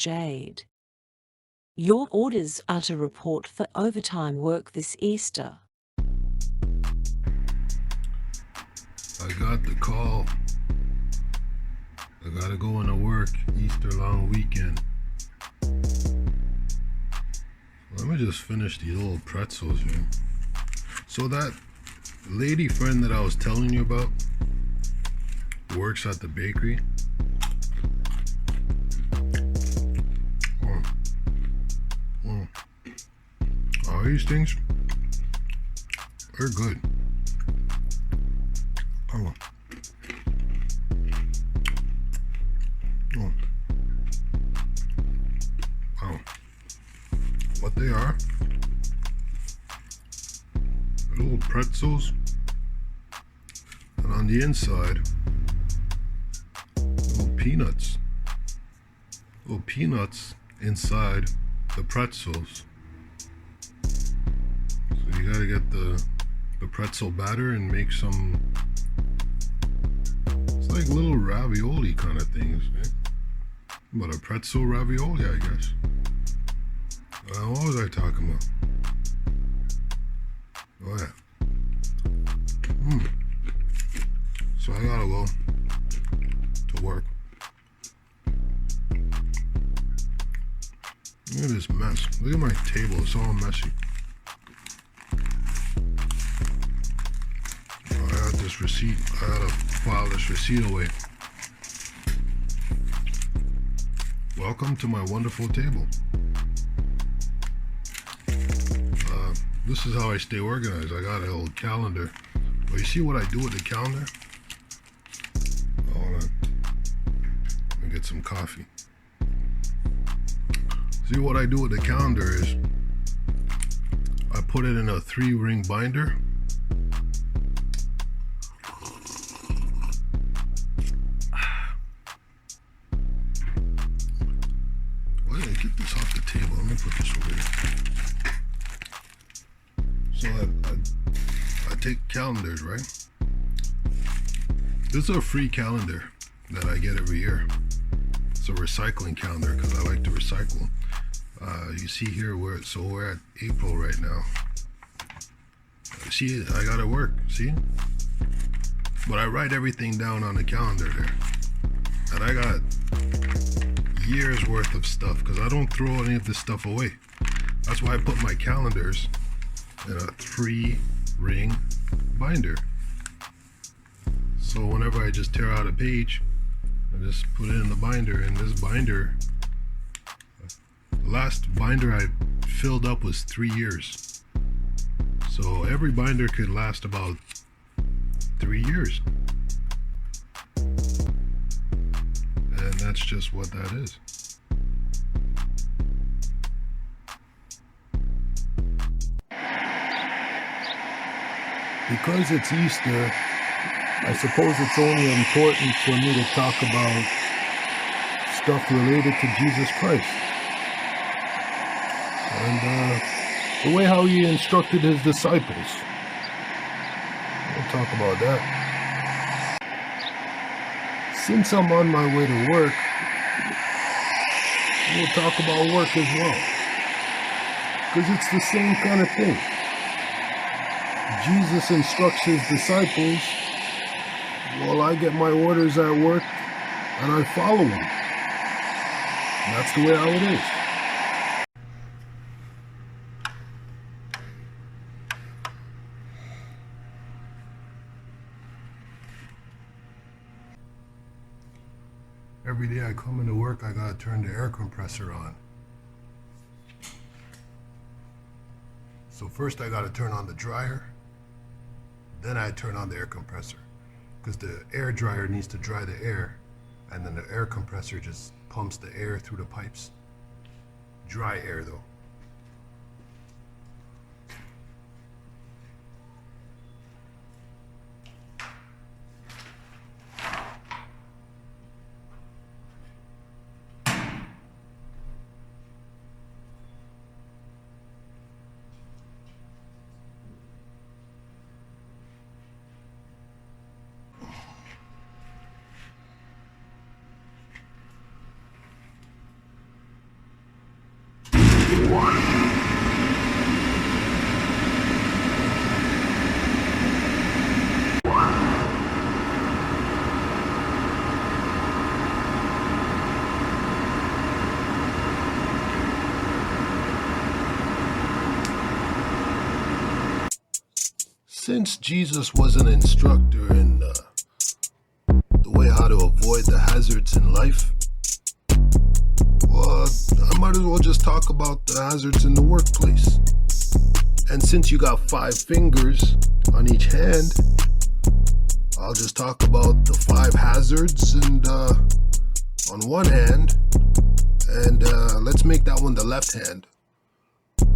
Jade. Your orders are to report for overtime work this Easter. I got the call. I gotta go into work Easter long weekend. Let me just finish these little pretzels here. So that lady friend that I was telling you about works at the bakery. All these things are good. Oh. What they are? Little pretzels, and on the inside, little peanuts. Little peanuts inside the pretzels. So you gotta get the pretzel batter and make some. It's like little ravioli kind of things, right? But a pretzel ravioli, I guess. What was I talking about? Oh yeah. So I gotta go to work. Look at this mess. Look at my table. It's all messy. I got this receipt. I gotta file this receipt away. Welcome to my wonderful table. This is how I stay organized. I got a little calendar. But you see what I do with the calendar? Hold on. Let me get some coffee. See what I do with the calendar is I put it in a 3-ring binder. Why did I get this off the table? Let me put this over here. So I take calendars, right? This is a free calendar that I get every year. It's a recycling calendar because I like to recycle. You see here we're at April right now. See, I gotta work, see? But I write everything down on the calendar there. And I got years worth of stuff because I don't throw any of this stuff away. That's why I put my calendars in a 3-ring binder. So whenever I just tear out a page, I just put it in the binder, and this binder, the last binder I filled up was 3 years. So every binder could last about 3 years. And that's just what that is. Because it's Easter, I suppose it's only important for me to talk about stuff related to Jesus Christ. And the way how he instructed his disciples. We'll talk about that. Since I'm on my way to work, we'll talk about work as well. Because it's the same kind of thing. Jesus instructs his disciples. Well, I get my orders at work and I follow them. That's the way how it is. Every day I come into work, I gotta turn the air compressor on. So first I gotta turn on the dryer, then I turn on the air compressor. Because the air dryer needs to dry the air, and then the air compressor just pumps the air through the pipes. Dry air though. Since Jesus was an instructor in the way how to avoid the hazards in life, well, I might as well just talk about the hazards in the workplace. And since you got 5 fingers on each hand, I'll just talk about the 5 hazards and on one hand, and let's make that one the left hand.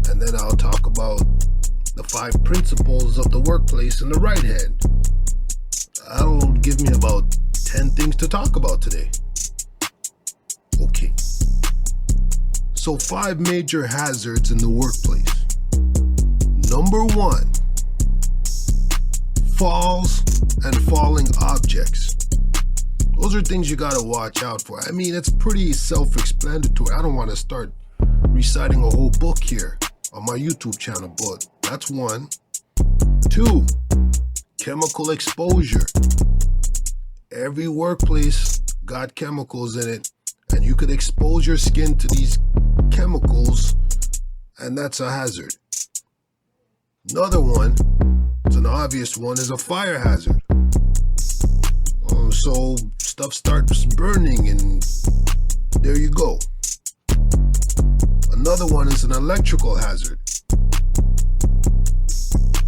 And then I'll talk about the 5 principles of the workplace in the right hand. That'll give me about 10 things to talk about today. Okay. So 5 major hazards in the workplace. Number 1, falls and falling objects. Those are things you gotta watch out for. I mean, it's pretty self-explanatory. I don't want to start reciting a whole book here on my YouTube channel, but that's 1. 2, chemical exposure. Every workplace got chemicals in it, and you could expose your skin to these chemicals, and that's a hazard. Another one, it's an obvious one, is a fire hazard. So stuff starts burning and there you go. Another one is an electrical hazard.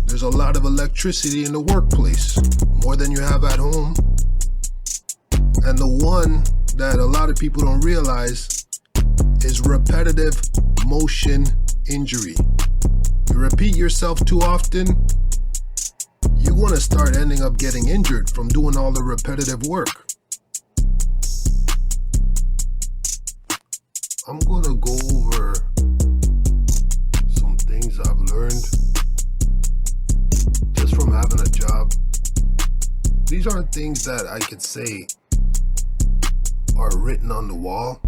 There's a lot of electricity in the workplace, more than you have at home. And the one that a lot of people don't realize is repetitive motion injury. You repeat yourself too often, you're going to start ending up getting injured from doing all the repetitive work. I'm going to go over some things I've learned just from having a job. These aren't things that I could say are written on the wall,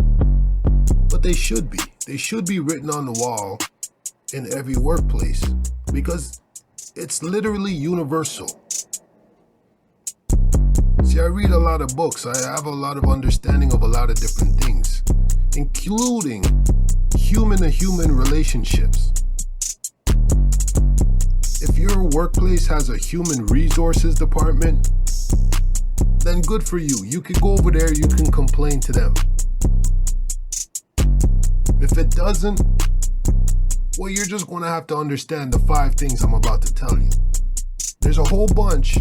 but they should be. They should be written on the wall in every workplace because it's literally universal. See, I read a lot of books. I have a lot of understanding of a lot of different things, including human-to-human relationships. If your workplace has a human resources department, then good for you. You can go over there, you can complain to them. If it doesn't, well, you're just going to have to understand the 5 things I'm about to tell you. There's a whole bunch,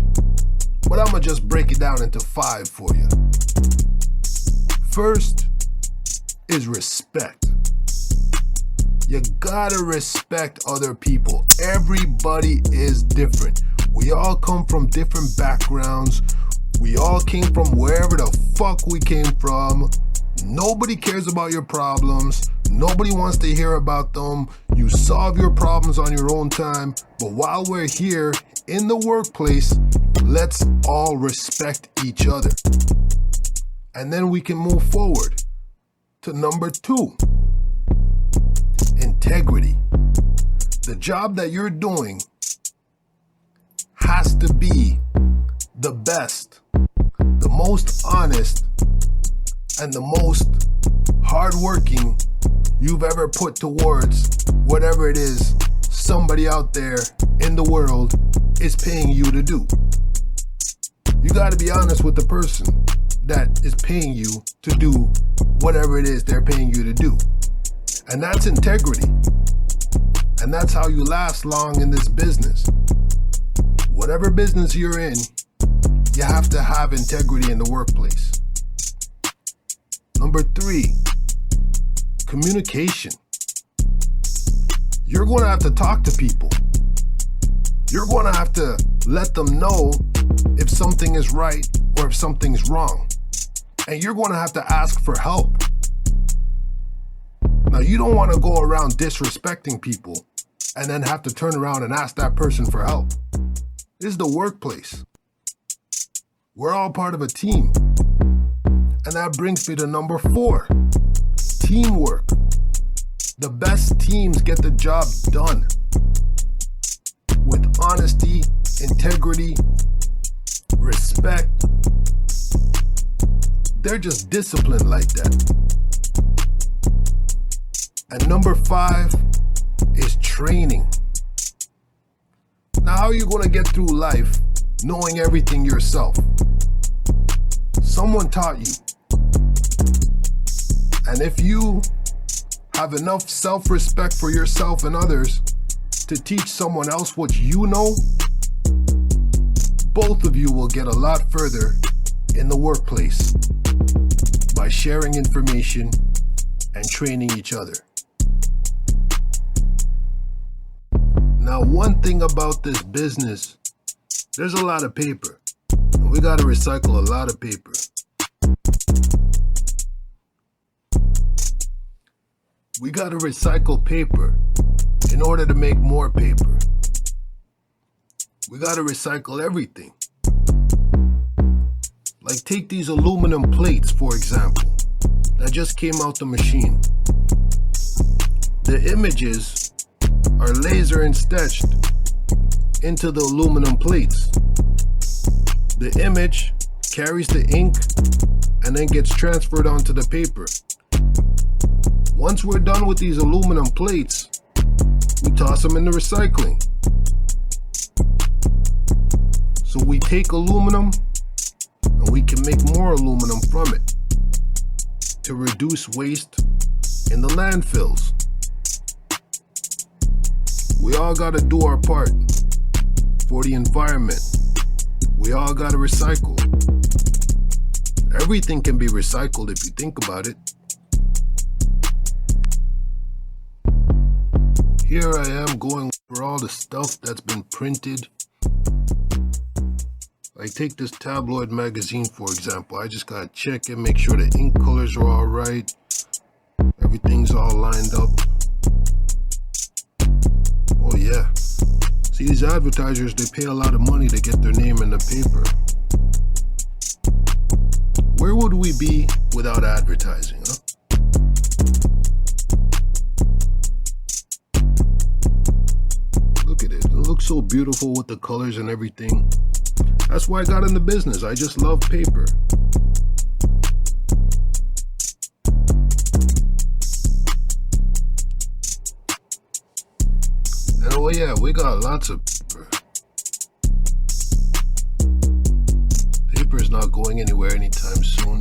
but I'm going to just break it down into 5 for you. First is respect. You gotta respect other people. Everybody is different. We all come from different backgrounds. We all came from wherever the fuck we came from. Nobody cares about your problems. Nobody wants to hear about them. You solve your problems on your own time. But while we're here in the workplace, let's all respect each other. And then we can move forward to number 2. Integrity. The job that you're doing has to be the best, the most honest, and the most hardworking you've ever put towards whatever it is somebody out there in the world is paying you to do. You got to be honest with the person that is paying you to do whatever it is they're paying you to do. And that's integrity. And that's how you last long in this business. Whatever business you're in, you have to have integrity in the workplace. Number 3, communication. You're going to have to talk to people. You're going to have to let them know if something is right or if something's wrong. And you're going to have to ask for help. Now, you don't want to go around disrespecting people and then have to turn around and ask that person for help. This is the workplace. We're all part of a team. And that brings me to number 4, teamwork. The best teams get the job done with honesty, integrity, respect. They're just disciplined like that. And number 5 is training. Now, how are you going to get through life knowing everything yourself? Someone taught you. And if you have enough self-respect for yourself and others to teach someone else what you know, both of you will get a lot further in the workplace by sharing information and training each other. Now, one thing about this business, there's a lot of paper, and we got to recycle a lot of paper. We got to recycle paper in order to make more paper. We got to recycle everything. Like, take these aluminum plates, for example, that just came out the machine. The images are laser etched into the aluminum plates. The image carries the ink and then gets transferred onto the paper. Once we're done with these aluminum plates, we toss them in the recycling. So we take aluminum and we can make more aluminum from it to reduce waste in the landfills. We all got to do our part for the environment. We all got to recycle. Everything can be recycled if you think about it. Here I am going for all the stuff that's been printed. Like, take this tabloid magazine, for example. I just gotta check it, make sure the ink colors are all right. Everything's all lined up. Oh yeah. See, these advertisers, they pay a lot of money to get their name in the paper. Where would we be without advertising, huh? Look at it. It looks so beautiful with the colors and everything. That's why I got in the business. I just love paper. And oh yeah, we got lots of paper. Paper is not going anywhere anytime soon.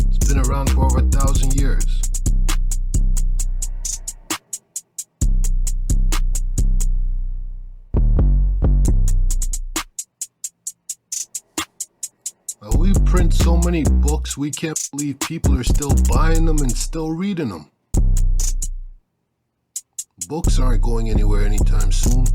It's been around for over 1,000 years. We print so many books, we can't believe people are still buying them and still reading them. Books aren't going anywhere anytime soon.